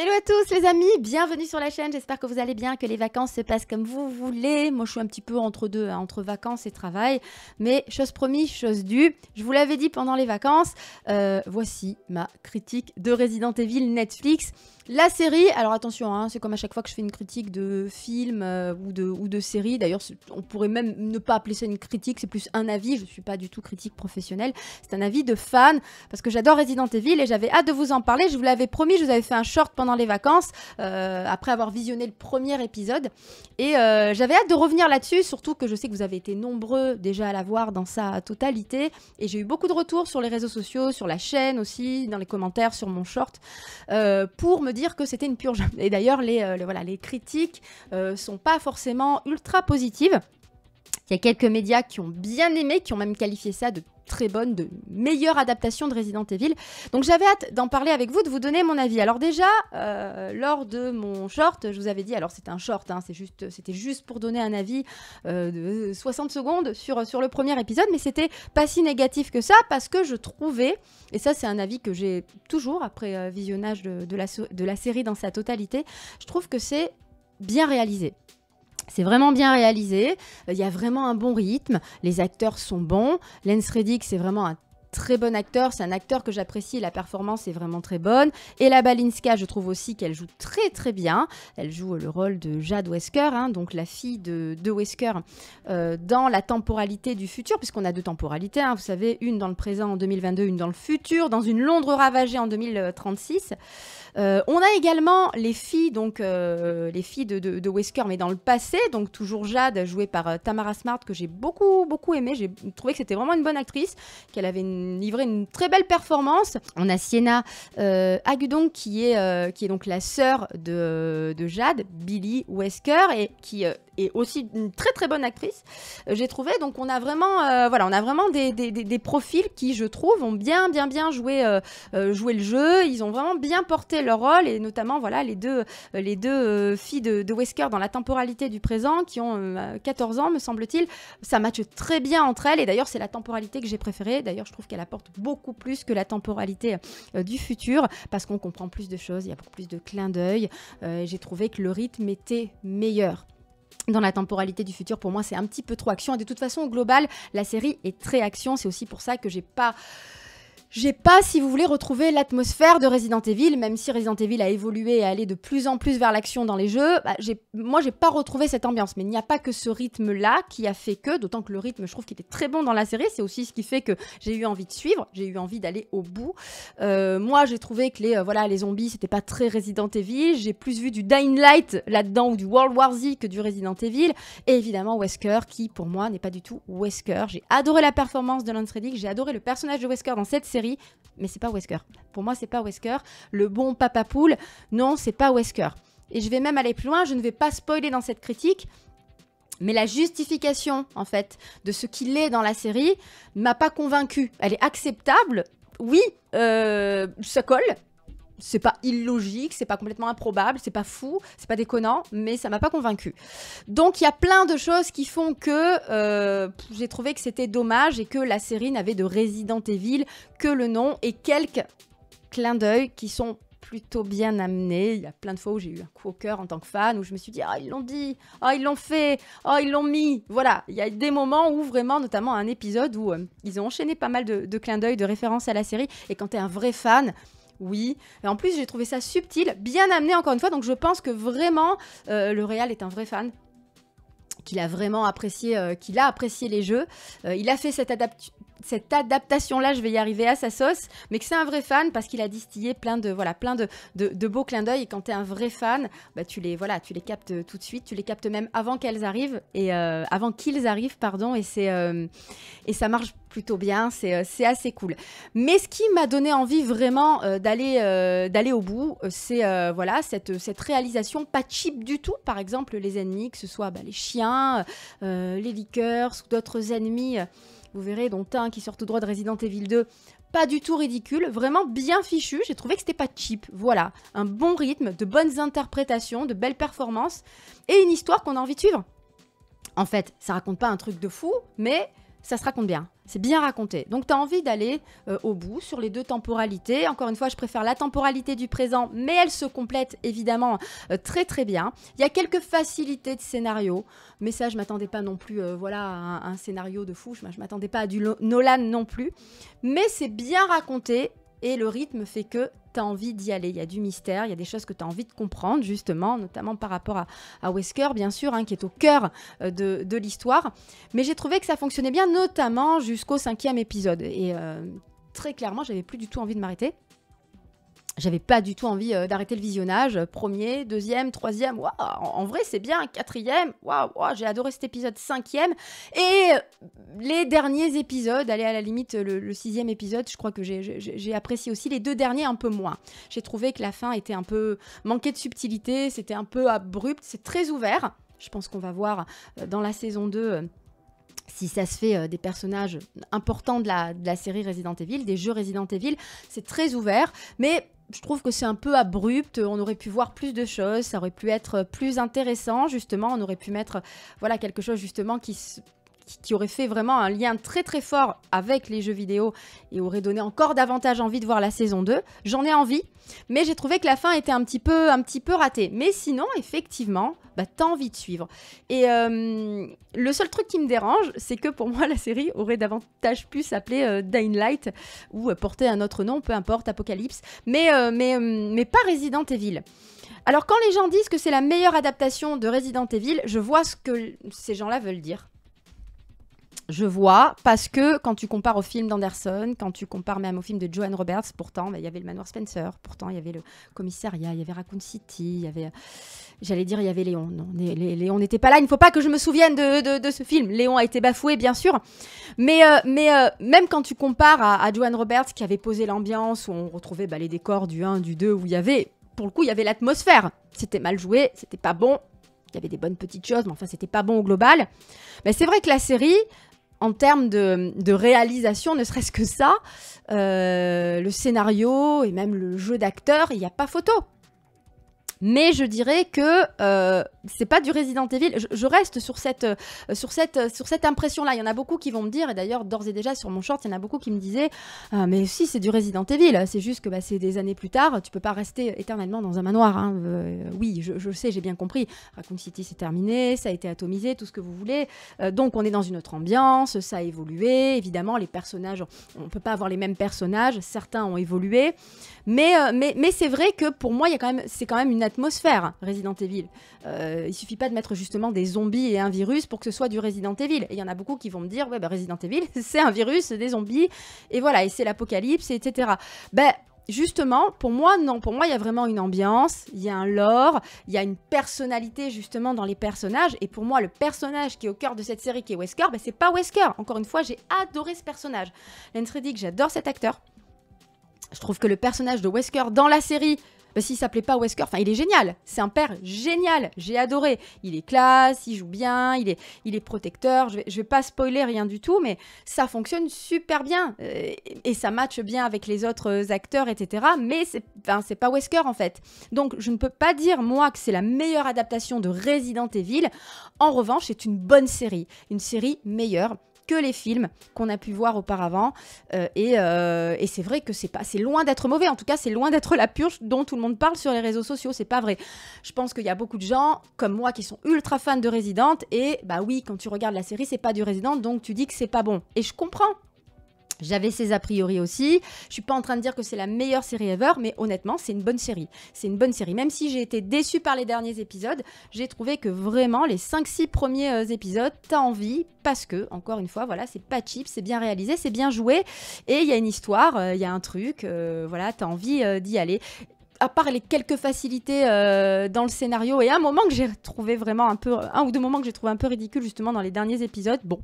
Hello à tous les amis, bienvenue sur la chaîne, j'espère que vous allez bien, que les vacances se passent comme vous voulez. Moi je suis un petit peu entre deux, hein, entre vacances et travail, mais chose promise, chose due, je vous l'avais dit pendant les vacances, voici ma critique de Resident Evil Netflix. La série, alors attention, hein, c'est comme à chaque fois que je fais une critique de film ou de série, d'ailleurs on pourrait même ne pas appeler ça une critique, c'est plus un avis, je ne suis pas du tout critique professionnelle, c'est un avis de fan, parce que j'adore Resident Evil et j'avais hâte de vous en parler, je vous l'avais promis, je vous avais fait un short pendant les vacances, après avoir visionné le premier épisode, et j'avais hâte de revenir là-dessus, surtout que je sais que vous avez été nombreux déjà à la voir dans sa totalité, et j'ai eu beaucoup de retours sur les réseaux sociaux, sur la chaîne aussi, dans les commentaires, sur mon short, pour me dire que c'était une purge. Et d'ailleurs, les critiques sont pas forcément ultra positives. Il y a quelques médias qui ont bien aimé, qui ont même qualifié ça de très bonne, de meilleure adaptation de Resident Evil. Donc j'avais hâte d'en parler avec vous, de vous donner mon avis. Alors déjà, lors de mon short, je vous avais dit, alors c'était un short, hein, c'était juste pour donner un avis de 60 secondes sur le premier épisode, mais c'était pas si négatif que ça, parce que je trouvais, et ça c'est un avis que j'ai toujours après visionnage de la série dans sa totalité, je trouve que c'est bien réalisé. C'est vraiment bien réalisé, il y a vraiment un bon rythme, les acteurs sont bons, Lance Reddick c'est vraiment un très bon acteur, c'est un acteur que j'apprécie, la performance est vraiment très bonne. Ella Balinska, je trouve aussi qu'elle joue très très bien. Elle joue le rôle de Jade Wesker, hein, donc la fille de Wesker dans la temporalité du futur, puisqu'on a deux temporalités, hein, vous savez, une dans le présent en 2022, une dans le futur, dans une Londres ravagée en 2036. On a également les filles, donc les filles de Wesker, mais dans le passé, donc toujours Jade, jouée par Tamara Smart, que j'ai beaucoup aimé. J'ai trouvé que c'était vraiment une bonne actrice, qu'elle avait livré une très belle performance. On a Sienna Agudong, qui est donc la sœur de Jade, Billy Wesker, et qui est aussi une très très bonne actrice, j'ai trouvé. Donc on a vraiment des profils qui, je trouve, ont bien joué le jeu. Ils ont vraiment bien porté leur rôle, et notamment voilà les deux filles de Wesker dans la temporalité du présent, qui ont 14 ans me semble-t-il. Ça matche très bien entre elles, et d'ailleurs c'est la temporalité que j'ai préférée. D'ailleurs je trouve qu'elle apporte beaucoup plus que la temporalité du futur, parce qu'on comprend plus de choses, il y a beaucoup plus de clins d'œil. J'ai trouvé que le rythme était meilleur. Dans la temporalité du futur, pour moi, c'est un petit peu trop action. Et de toute façon, au global, la série est très action. C'est aussi pour ça que j'ai pas, si vous voulez, retrouvé l'atmosphère de Resident Evil, même si Resident Evil a évolué et allé de plus en plus vers l'action dans les jeux. Moi, j'ai pas retrouvé cette ambiance. Mais il n'y a pas que ce rythme-là qui a fait que, d'autant que le rythme, je trouve qu'il était très bon dans la série. C'est aussi ce qui fait que j'ai eu envie de suivre, j'ai eu envie d'aller au bout. Moi, j'ai trouvé que les zombies, c'était pas très Resident Evil. J'ai plus vu du Dying Light là-dedans, ou du World War Z, que du Resident Evil. Et évidemment, Wesker, qui pour moi n'est pas du tout Wesker. J'ai adoré la performance de Lance Reddick, j'ai adoré le personnage de Wesker dans cette série. Mais c'est pas Wesker. Pour moi, c'est pas Wesker. Le bon papa poule, non, c'est pas Wesker. Et je vais même aller plus loin, je ne vais pas spoiler dans cette critique, mais la justification, en fait, de ce qu'il est dans la série m'a pas convaincue. Elle est acceptable, oui, ça colle. C'est pas illogique, c'est pas complètement improbable, c'est pas fou, c'est pas déconnant, mais ça m'a pas convaincu. Donc il y a plein de choses qui font que j'ai trouvé que c'était dommage et que la série n'avait de Resident Evil que le nom et quelques clins d'œil qui sont plutôt bien amenés. Il y a plein de fois où j'ai eu un coup au cœur en tant que fan, où je me suis dit « Ah, ils l'ont dit, ah, ils l'ont fait, ah, ils l'ont mis ». Voilà, il y a des moments où vraiment, notamment un épisode où ils ont enchaîné pas mal de clins d'œil, de références à la série, et quand t'es un vrai fan... Oui, et en plus j'ai trouvé ça subtil, bien amené encore une fois, donc je pense que vraiment le réal est un vrai fan, qu'il a vraiment apprécié, qu'il a apprécié les jeux, il a fait cette adaptation-là, je vais y arriver à sa sauce, mais que c'est un vrai fan parce qu'il a distillé plein de beaux clins d'œil, et quand t'es un vrai fan, bah, tu les captes tout de suite, tu les captes même avant qu'ils arrivent, et ça marche plutôt bien, c'est assez cool. Mais ce qui m'a donné envie vraiment d'aller au bout, c'est cette réalisation pas cheap du tout. Par exemple, les ennemis, que ce soit les chiens, les liqueurs ou d'autres ennemis, vous verrez, dont un qui sort tout droit de Resident Evil 2, pas du tout ridicule, vraiment bien fichu. J'ai trouvé que c'était pas cheap. Voilà, un bon rythme, de bonnes interprétations, de belles performances et une histoire qu'on a envie de suivre. En fait, ça raconte pas un truc de fou, mais ça se raconte bien. C'est bien raconté. Donc, tu as envie d'aller au bout sur les deux temporalités. Encore une fois, je préfère la temporalité du présent, mais elle se complète évidemment très très bien. Il y a quelques facilités de scénario, mais ça, je m'attendais pas non plus voilà, à un scénario de fou. Je m'attendais pas à du Nolan non plus. Mais c'est bien raconté et le rythme fait que tu as envie d'y aller. Il y a du mystère, il y a des choses que tu as envie de comprendre, justement, notamment par rapport à Wesker, bien sûr, hein, qui est au cœur de l'histoire. Mais j'ai trouvé que ça fonctionnait bien, notamment jusqu'au 5e épisode. Et très clairement, j'avais plus du tout envie de m'arrêter. J'avais pas du tout envie d'arrêter le visionnage. Premier, deuxième, troisième, waouh, en vrai c'est bien. Quatrième, waouh, j'ai adoré cet épisode. 5e. Et les derniers épisodes, allez à la limite le 6e épisode, je crois que j'ai apprécié aussi. Les 2 derniers un peu moins. J'ai trouvé que la fin était un peu manquée de subtilité, c'était un peu abrupt, c'est très ouvert. Je pense qu'on va voir dans la saison 2... si ça se fait des personnages importants de la série Resident Evil, des jeux Resident Evil, c'est très ouvert, mais je trouve que c'est un peu abrupt, on aurait pu voir plus de choses, ça aurait pu être plus intéressant, justement, on aurait pu mettre voilà, quelque chose justement qui aurait fait vraiment un lien très très fort avec les jeux vidéo et aurait donné encore davantage envie de voir la saison 2. J'en ai envie, mais j'ai trouvé que la fin était un petit peu ratée. Mais sinon, effectivement, t'as envie de suivre. Et le seul truc qui me dérange, c'est que pour moi, la série aurait davantage pu s'appeler Dying Light ou porter un autre nom, peu importe, Apocalypse, mais pas Resident Evil. Alors quand les gens disent que c'est la meilleure adaptation de Resident Evil, je vois ce que ces gens-là veulent dire. Je vois, parce que quand tu compares au film d'Anderson, quand tu compares même au film de Joanne Roberts, pourtant, il y avait le manoir Spencer, pourtant, il y avait le commissariat, il y avait Raccoon City, il y avait... J'allais dire, il y avait Léon. Non, Léon n'était pas là, il ne faut pas que je me souvienne de ce film. Léon a été bafoué, bien sûr. Mais même quand tu compares à Joanne Roberts, qui avait posé l'ambiance, où on retrouvait les décors du 1, du 2, où il y avait... Pour le coup, il y avait l'atmosphère. C'était mal joué, c'était pas bon. Il y avait des bonnes petites choses, mais enfin, c'était pas bon au global. Mais c'est vrai que la série... En termes de réalisation, ne serait-ce que ça, le scénario et même le jeu d'acteur, il n'y a pas photo. Mais je dirais que c'est pas du Resident Evil. Je reste sur cette impression-là. Il y en a beaucoup qui vont me dire, et d'ailleurs, d'ores et déjà, sur mon short, il y en a beaucoup qui me disaient mais si, c'est du Resident Evil. C'est juste que c'est des années plus tard. Tu peux pas rester éternellement dans un manoir. Hein. Oui, je sais, j'ai bien compris. Raccoon City, c'est terminé. Ça a été atomisé, tout ce que vous voulez. Donc, on est dans une autre ambiance. Ça a évolué. Évidemment, les personnages, on peut pas avoir les mêmes personnages. Certains ont évolué. Mais c'est vrai que pour moi, c'est quand même une atmosphère, Resident Evil. Il suffit pas de mettre justement des zombies et un virus pour que ce soit du Resident Evil. Et il y en a beaucoup qui vont me dire, ouais, Resident Evil, c'est un virus, des zombies, et voilà, et c'est l'apocalypse, etc. Justement, pour moi, non. Pour moi, il y a vraiment une ambiance, il y a un lore, il y a une personnalité justement dans les personnages. Et pour moi, le personnage qui est au cœur de cette série, qui est Wesker, c'est pas Wesker. Encore une fois, j'ai adoré ce personnage. Lance Reddick, j'adore cet acteur. Je trouve que le personnage de Wesker dans la série, s'il s'appelait pas Wesker, il est génial. C'est un père génial. J'ai adoré. Il est classe, il joue bien, il est protecteur. Je vais pas spoiler rien du tout, mais ça fonctionne super bien. Et ça matche bien avec les autres acteurs, etc. Mais c'est pas Wesker, en fait. Donc, je ne peux pas dire, moi, que c'est la meilleure adaptation de Resident Evil. En revanche, c'est une bonne série. Une série meilleure que les films qu'on a pu voir auparavant. Et c'est vrai que c'est loin d'être mauvais. En tout cas, c'est loin d'être la purge dont tout le monde parle sur les réseaux sociaux. C'est pas vrai. Je pense qu'il y a beaucoup de gens comme moi qui sont ultra fans de Resident. Et oui, quand tu regardes la série, c'est pas du Resident, donc tu dis que c'est pas bon. Et je comprends. J'avais ces a priori aussi. Je suis pas en train de dire que c'est la meilleure série ever, mais honnêtement, c'est une bonne série. C'est une bonne série. Même si j'ai été déçue par les derniers épisodes, j'ai trouvé que vraiment, les 5-6 premiers épisodes, t'as envie, parce que, encore une fois, voilà, c'est pas cheap, c'est bien réalisé, c'est bien joué, et il y a une histoire, il y a un truc, voilà, t'as envie d'y aller. À part les quelques facilités dans le scénario, et un moment que j'ai trouvé vraiment un ou deux moments que j'ai trouvé un peu ridicule, justement, dans les derniers épisodes, bon...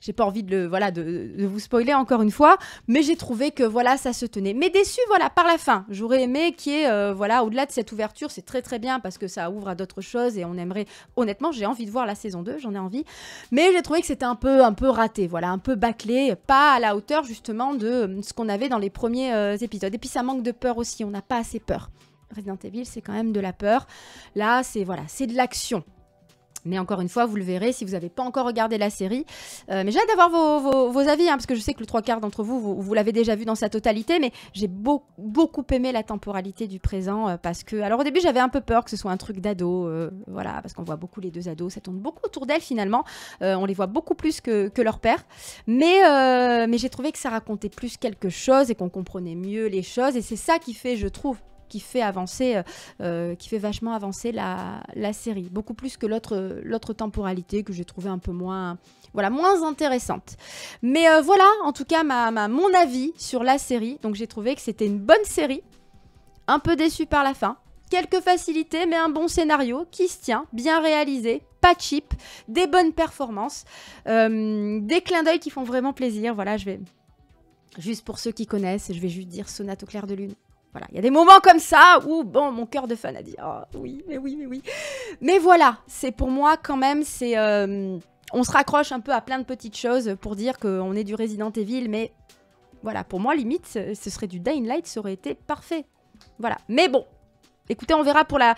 J'ai pas envie de vous spoiler encore une fois, mais j'ai trouvé que voilà, ça se tenait. Mais déçu, voilà, par la fin. J'aurais aimé qu'il y ait, voilà, au-delà de cette ouverture, c'est très très bien parce que ça ouvre à d'autres choses et on aimerait. Honnêtement, j'ai envie de voir la saison 2, j'en ai envie. Mais j'ai trouvé que c'était un peu raté, voilà, un peu bâclé, pas à la hauteur justement de ce qu'on avait dans les premiers épisodes. Et puis ça manque de peur aussi, on n'a pas assez peur. Resident Evil, c'est quand même de la peur. Là, c'est de l'action. Mais encore une fois, vous le verrez si vous n'avez pas encore regardé la série. Mais j'ai hâte d'avoir vos avis, hein, parce que je sais que le 3/4 d'entre vous l'avez déjà vu dans sa totalité, mais j'ai beaucoup aimé la temporalité du présent, parce que... Alors au début, j'avais un peu peur que ce soit un truc d'ado, voilà, parce qu'on voit beaucoup les deux ados, ça tourne beaucoup autour d'elles finalement. On les voit beaucoup plus que leur père. Mais j'ai trouvé que ça racontait plus quelque chose et qu'on comprenait mieux les choses. Et c'est ça qui fait, je trouve, qui fait vachement avancer la série, beaucoup plus que l'autre temporalité que j'ai trouvé un peu moins, voilà, moins intéressante. Mais voilà, en tout cas, mon avis sur la série. Donc j'ai trouvé que c'était une bonne série, un peu déçue par la fin, quelques facilités, mais un bon scénario qui se tient, bien réalisé, pas cheap, des bonnes performances, des clins d'œil qui font vraiment plaisir. Voilà, juste pour ceux qui connaissent, je vais juste dire Sonate au clair de lune. Voilà, il y a des moments comme ça où, bon, mon cœur de fan a dit « Oh, oui, mais oui, mais oui ». Mais voilà, c'est pour moi quand même, c'est... on se raccroche un peu à plein de petites choses pour dire qu'on est du Resident Evil, mais voilà, pour moi, limite, ce serait du Dying Light, ça aurait été parfait. Voilà, mais bon. Écoutez, on verra pour la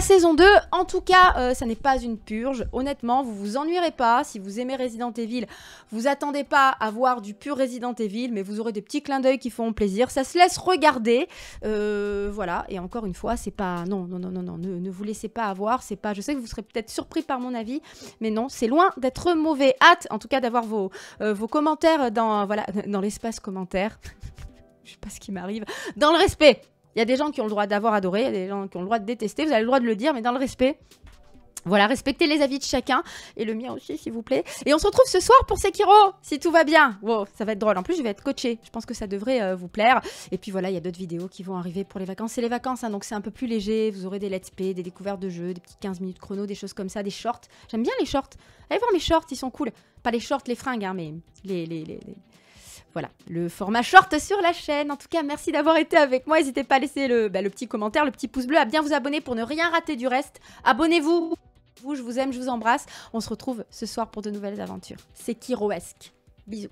saison 2. En tout cas, ça n'est pas une purge. Honnêtement, vous vous ennuierez pas. Si vous aimez Resident Evil, vous attendez pas à voir du pur Resident Evil, mais vous aurez des petits clins d'œil qui font plaisir. Ça se laisse regarder. Voilà. Et encore une fois, c'est pas... Non, ne vous laissez pas avoir. C'est pas... Je sais que vous serez peut-être surpris par mon avis, mais non, c'est loin d'être mauvais. Hâte, en tout cas, d'avoir vos commentaires dans l'espace commentaire. Je sais pas ce qui m'arrive. Dans le respect. Il y a des gens qui ont le droit d'avoir adoré, il y a des gens qui ont le droit de détester, vous avez le droit de le dire, mais dans le respect. Voilà, respectez les avis de chacun, et le mien aussi, s'il vous plaît. Et on se retrouve ce soir pour Sekiro, si tout va bien. Wow, ça va être drôle. En plus, je vais être coachée. Je pense que ça devrait vous plaire. Et puis voilà, il y a d'autres vidéos qui vont arriver pour les vacances. C'est les vacances, hein, donc c'est un peu plus léger. Vous aurez des let's play, des découvertes de jeux, des petits 15 minutes chrono, des choses comme ça, des shorts. J'aime bien les shorts. Allez voir mes shorts, ils sont cool. Pas les shorts, les fringues, hein, mais voilà, le format short sur la chaîne. En tout cas, merci d'avoir été avec moi. N'hésitez pas à laisser le petit commentaire, le petit pouce bleu, à bien vous abonner pour ne rien rater du reste. Abonnez-vous. Je vous aime, je vous embrasse. On se retrouve ce soir pour de nouvelles aventures. C'est Sekiro-esque. Bisous.